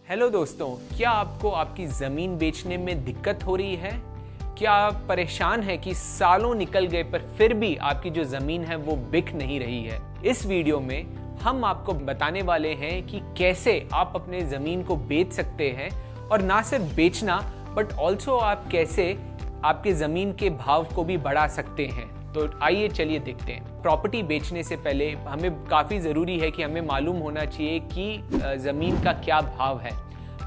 Hello दोस्तों, क्या आपको आपकी ज़मीन बेचने में दिक्कत हो रही है? क्या आप परेशान हैं कि सालों निकल गए पर फिर भी आपकी जो ज़मीन है वो बिक नहीं रही है? इस वीडियो में हम आपको बताने वाले हैं कि कैसे आप अपने ज़मीन को बेच सकते हैं और ना सिर्फ बेचना बट ऑल्सो आप कैसे आपके ज़मीन के भाव को भी बढ़ा सकते हैं। तो आइए चलिए देखते हैं। प्रॉपर्टी बेचने से पहले हमें काफ़ी ज़रूरी है कि हमें मालूम होना चाहिए कि ज़मीन का क्या भाव है।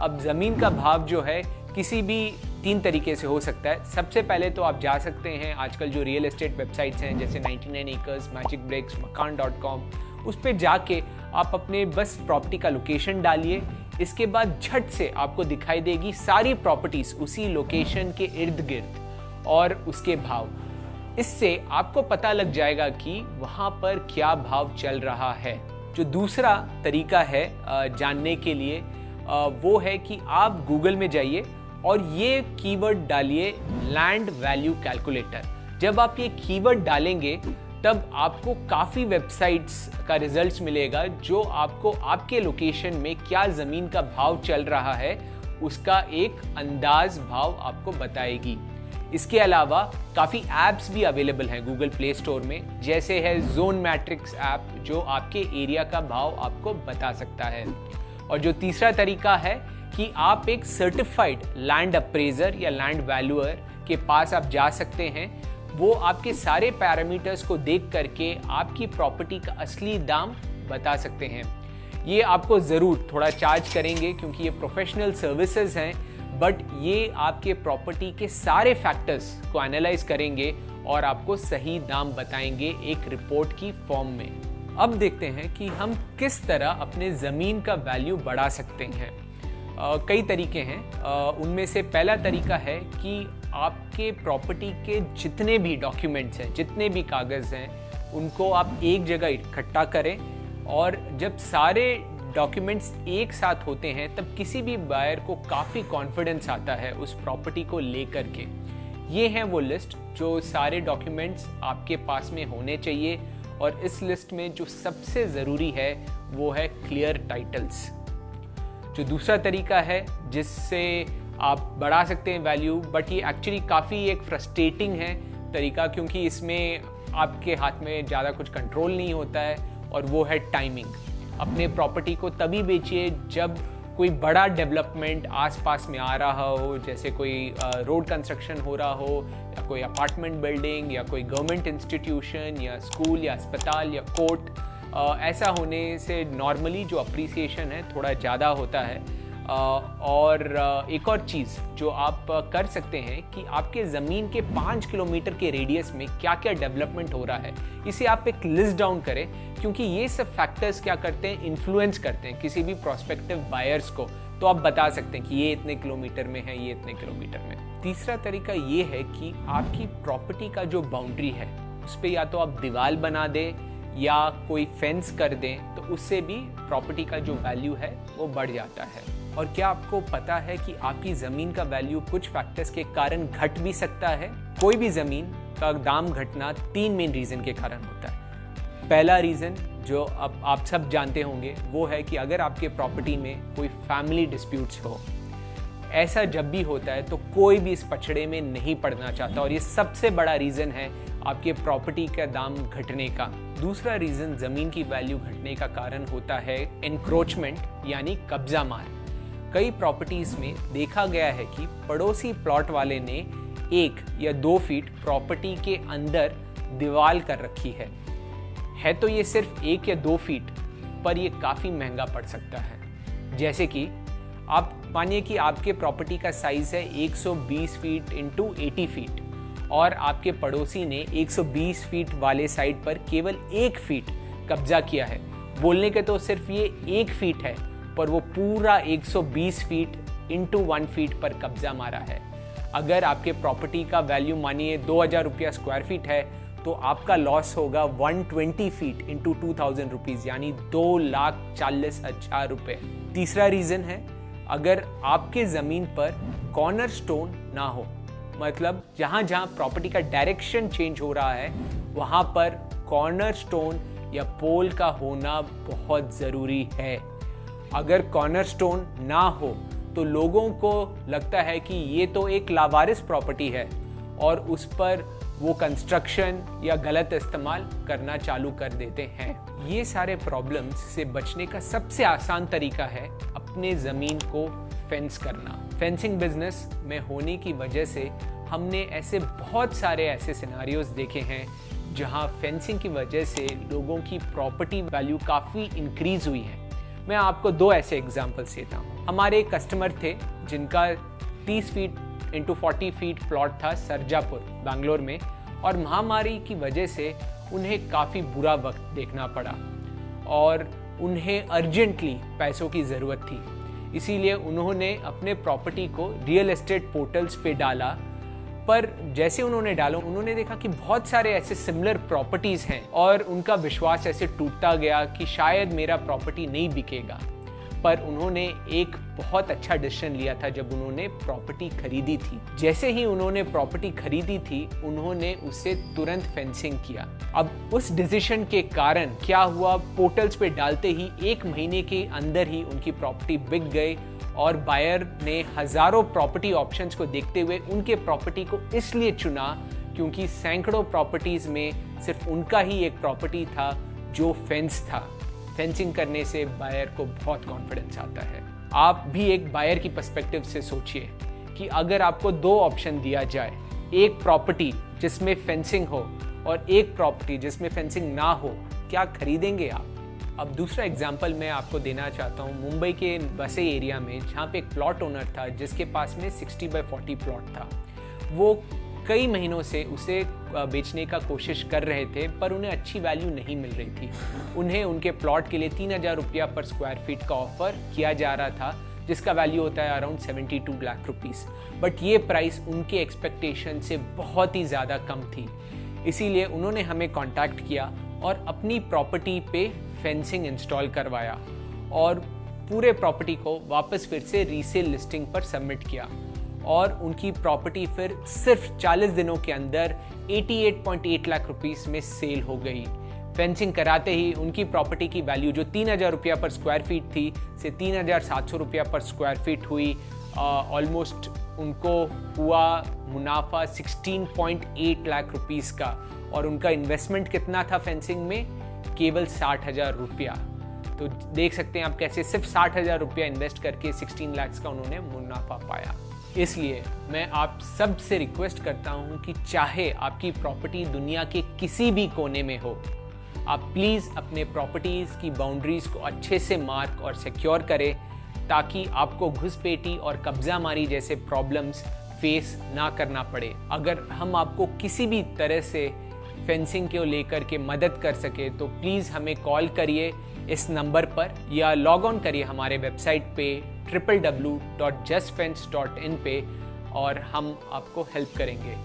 अब ज़मीन का भाव जो है किसी भी 3 तरीके से हो सकता है। सबसे पहले तो आप जा सकते हैं, आजकल जो रियल एस्टेट वेबसाइट्स हैं जैसे 99 एकर्स, मैजिक ब्रिक्स, मकान.com, उस पर जाके आप अपने बस प्रॉपर्टी का लोकेशन डालिए। इसके बाद झट से आपको दिखाई देगी सारी प्रॉपर्टीज़ उसी लोकेशन के इर्द गिर्द और उसके भाव। इससे आपको पता लग जाएगा कि वहाँ पर क्या भाव चल रहा है। जो दूसरा तरीका है जानने के लिए वो है कि आप गूगल में जाइए और ये कीवर्ड डालिए लैंड वैल्यू कैलकुलेटर। जब आप ये कीवर्ड डालेंगे तब आपको काफ़ी वेबसाइट्स का रिजल्ट्स मिलेगा जो आपको आपके लोकेशन में क्या ज़मीन का भाव चल रहा है उसका एक अंदाज भाव आपको बताएगी। इसके अलावा काफ़ी ऐप्स भी अवेलेबल हैं गूगल प्ले स्टोर में, जैसे है जोन मैट्रिक्स ऐप जो आपके एरिया का भाव आपको बता सकता है। और जो तीसरा तरीका है कि आप एक सर्टिफाइड लैंड अप्रेजर या लैंड वैल्यूअर के पास आप जा सकते हैं। वो आपके सारे पैरामीटर्स को देख करके आपकी प्रॉपर्टी का असली दाम बता सकते हैं। ये आपको ज़रूर थोड़ा चार्ज करेंगे क्योंकि ये प्रोफेशनल सर्विसेज हैं, बट ये आपके प्रॉपर्टी के सारे फैक्टर्स को एनालाइज करेंगे और आपको सही दाम बताएंगे एक रिपोर्ट की फॉर्म में। अब देखते हैं कि हम किस तरह अपने ज़मीन का वैल्यू बढ़ा सकते हैं। कई तरीके हैं। उनमें से पहला तरीका है कि आपके प्रॉपर्टी के जितने भी डॉक्यूमेंट्स हैं, जितने भी कागज़ हैं, उनको आप एक जगह इकट्ठा करें और जब सारे डॉक्यूमेंट्स एक साथ होते हैं तब किसी भी बायर को काफ़ी कॉन्फिडेंस आता है उस प्रॉपर्टी को लेकर के। ये हैं वो लिस्ट जो सारे डॉक्यूमेंट्स आपके पास में होने चाहिए और इस लिस्ट में जो सबसे ज़रूरी है वो है क्लियर टाइटल्स। जो दूसरा तरीका है जिससे आप बढ़ा सकते हैं वैल्यू, बट ये एक्चुअली काफ़ी एक फ्रस्ट्रेटिंग है तरीका क्योंकि इसमें आपके हाथ में ज़्यादा कुछ कंट्रोल नहीं होता है, और वो है टाइमिंग। अपने प्रॉपर्टी को तभी बेचिए जब कोई बड़ा डेवलपमेंट आसपास में आ रहा हो, जैसे कोई रोड कंस्ट्रक्शन हो रहा हो या कोई अपार्टमेंट बिल्डिंग या कोई गवर्नमेंट इंस्टीट्यूशन या स्कूल या अस्पताल या कोर्ट। ऐसा होने से नॉर्मली जो अप्रिसिएशन है थोड़ा ज़्यादा होता है। और एक और चीज़ जो आप कर सकते हैं कि आपके ज़मीन के 5 किलोमीटर के रेडियस में क्या क्या डेवलपमेंट हो रहा है, इसे आप एक लिस्ट डाउन करें, क्योंकि ये सब फैक्टर्स क्या करते हैं, इन्फ्लुएंस करते हैं किसी भी प्रोस्पेक्टिव बायर्स को। तो आप बता सकते हैं कि ये इतने किलोमीटर में है, ये इतने किलोमीटर में। तीसरा तरीका ये है कि आपकी प्रॉपर्टी का जो बाउंड्री है उस पर या तो आप दीवार बना दें या कोई फेंस कर दें, तो उससे भी प्रॉपर्टी का जो वैल्यू है वो बढ़ जाता है। और क्या आपको पता है कि आपकी ज़मीन का वैल्यू कुछ फैक्टर्स के कारण घट भी सकता है? कोई भी ज़मीन का दाम घटना 3 मेन रीज़न के कारण होता है। पहला रीज़न जो अब आप सब जानते होंगे वो है कि अगर आपके प्रॉपर्टी में कोई फैमिली डिस्प्यूट्स हो। ऐसा जब भी होता है तो कोई भी इस पछड़े में नहीं पड़ना चाहता, और ये सबसे बड़ा रीज़न है आपके प्रॉपर्टी का दाम घटने का। दूसरा रीज़न ज़मीन की वैल्यू घटने का कारण होता है एनक्रोचमेंट, यानी कब्जा मार। कई प्रॉपर्टीज़ में देखा गया है कि पड़ोसी प्लॉट वाले ने 1 या 2 फीट प्रॉपर्टी के अंदर दीवार कर रखी है तो ये सिर्फ 1 या 2 फीट, पर ये काफ़ी महंगा पड़ सकता है। जैसे कि आप मानिए कि आपके प्रॉपर्टी का साइज़ है 120 फीट इंटू 80 फीट और आपके पड़ोसी ने 120 फीट वाले साइड पर केवल 1 फीट कब्जा किया है। बोलने के तो सिर्फ ये 1 फीट है, पर वो पूरा 120 फीट इंटू 1 फीट पर कब्जा मारा है। अगर आपके प्रॉपर्टी का वैल्यू मानिए 2000 रुपया स्क्वायर फीट है तो आपका लॉस होगा 120 फीट इंटू 2000 रुपीज़, यानी 2,40,000 रुपये। तीसरा रीज़न है अगर आपके ज़मीन पर कॉर्नर स्टोन ना हो, मतलब जहाँ जहाँ प्रॉपर्टी का डायरेक्शन चेंज हो रहा है वहाँ पर कॉर्नर स्टोन या पोल का होना बहुत ज़रूरी है। अगर कॉर्नरस्टोन ना हो तो लोगों को लगता है कि ये तो एक लावारिस प्रॉपर्टी है और उस पर वो कंस्ट्रक्शन या गलत इस्तेमाल करना चालू कर देते हैं। ये सारे प्रॉब्लम्स से बचने का सबसे आसान तरीका है अपने ज़मीन को फेंस करना। फेंसिंग बिजनेस में होने की वजह से हमने ऐसे बहुत सारे ऐसे सिनारियोज देखे हैं जहां फेंसिंग की वजह से लोगों की प्रॉपर्टी वैल्यू काफ़ी इंक्रीज हुई है। मैं आपको 2 ऐसे एग्जांपल्स देता हूं। हमारे एक कस्टमर थे जिनका 30 फीट इंटू 40 फीट प्लॉट था सरजापुर बैंगलोर में, और महामारी की वजह से उन्हें काफ़ी बुरा वक्त देखना पड़ा और उन्हें अर्जेंटली पैसों की ज़रूरत थी। इसीलिए उन्होंने अपने प्रॉपर्टी को रियल एस्टेट पोर्टल्स पे डाला, पर जैसे उन्होंने डाला उन्होंने देखा कि बहुत सारे ऐसे सिमिलर प्रॉपर्टीज़ हैं और उनका विश्वास ऐसे टूटता गया कि शायद मेरा प्रॉपर्टी नहीं बिकेगा। पर उन्होंने एक बहुत अच्छा डिसीजन लिया था जब उन्होंने प्रॉपर्टी खरीदी थी। जैसे ही उन्होंने प्रॉपर्टी खरीदी थी उन्होंने उसे तुरंत फेंसिंग किया। अब उस डिसीजन के कारण क्या हुआ, पोर्टल्स पे डालते ही 1 महीने के अंदर ही उनकी प्रॉपर्टी बिक गई और बायर ने हजारों प्रॉपर्टी ऑप्शंस को देखते हुए उनके प्रॉपर्टी को इसलिए चुना क्योंकि सैकड़ों प्रॉपर्टीज में सिर्फ उनका ही एक प्रॉपर्टी था जो फेंस था। फेंसिंग करने से बायर को बहुत कॉन्फिडेंस आता है। आप भी एक बायर की पर्सपेक्टिव से सोचिए कि अगर आपको 2 ऑप्शन दिया जाए, एक प्रॉपर्टी जिसमें फेंसिंग हो और एक प्रॉपर्टी जिसमें फेंसिंग ना हो, क्या खरीदेंगे आप? अब दूसरा एग्जाम्पल मैं आपको देना चाहता हूँ मुंबई के वसई एरिया में, जहाँ पे एक प्लॉट ओनर था जिसके पास में 60/40 प्लॉट था। वो कई महीनों से उसे बेचने का कोशिश कर रहे थे पर उन्हें अच्छी वैल्यू नहीं मिल रही थी। उन्हें उनके प्लॉट के लिए 3000 रुपया पर स्क्वायर फीट का ऑफर किया जा रहा था, जिसका वैल्यू होता है अराउंड 72 लाख रुपीस। बट ये प्राइस उनके एक्सपेक्टेशन से बहुत ही ज़्यादा कम थी। इसीलिए उन्होंने हमें कॉन्टैक्ट किया और अपनी प्रॉपर्टी पे फेंसिंग इंस्टॉल करवाया और पूरे प्रॉपर्टी को वापस फिर से रीसेल लिस्टिंग पर सबमिट किया और उनकी प्रॉपर्टी फिर सिर्फ 40 दिनों के अंदर 88.8 लाख रुपीस में सेल हो गई। फेंसिंग कराते ही उनकी प्रॉपर्टी की वैल्यू जो 3000 रुपया पर स्क्वायर फीट थी से 3700 रुपया पर स्क्वायर फीट हुई। ऑलमोस्ट उनको हुआ मुनाफा 16.8 लाख रुपीस का, और उनका इन्वेस्टमेंट कितना था फेंसिंग में? केवल 60,000 रुपया। तो देख सकते हैं आप कैसे सिर्फ 60,000 रुपया इन्वेस्ट करके 16 लाख का उन्होंने मुनाफा पाया। इसलिए मैं आप सब से रिक्वेस्ट करता हूं कि चाहे आपकी प्रॉपर्टी दुनिया के किसी भी कोने में हो, आप प्लीज़ अपने प्रॉपर्टीज़ की बाउंड्रीज को अच्छे से मार्क और सिक्योर करें ताकि आपको घुसपैठी और कब्जा मारी जैसे प्रॉब्लम्स फेस ना करना पड़े। अगर हम आपको किसी भी तरह से फेंसिंग को लेकर के मदद कर सके तो प्लीज़ हमें कॉल करिए इस नंबर पर या लॉग ऑन करिए हमारे वेबसाइट पे www.justfence.in पे और हम आपको हेल्प करेंगे।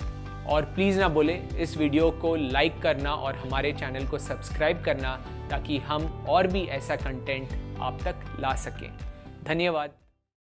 और प्लीज़ ना बोले इस वीडियो को लाइक करना और हमारे चैनल को सब्सक्राइब करना ताकि हम और भी ऐसा कंटेंट आप तक ला सकें। धन्यवाद।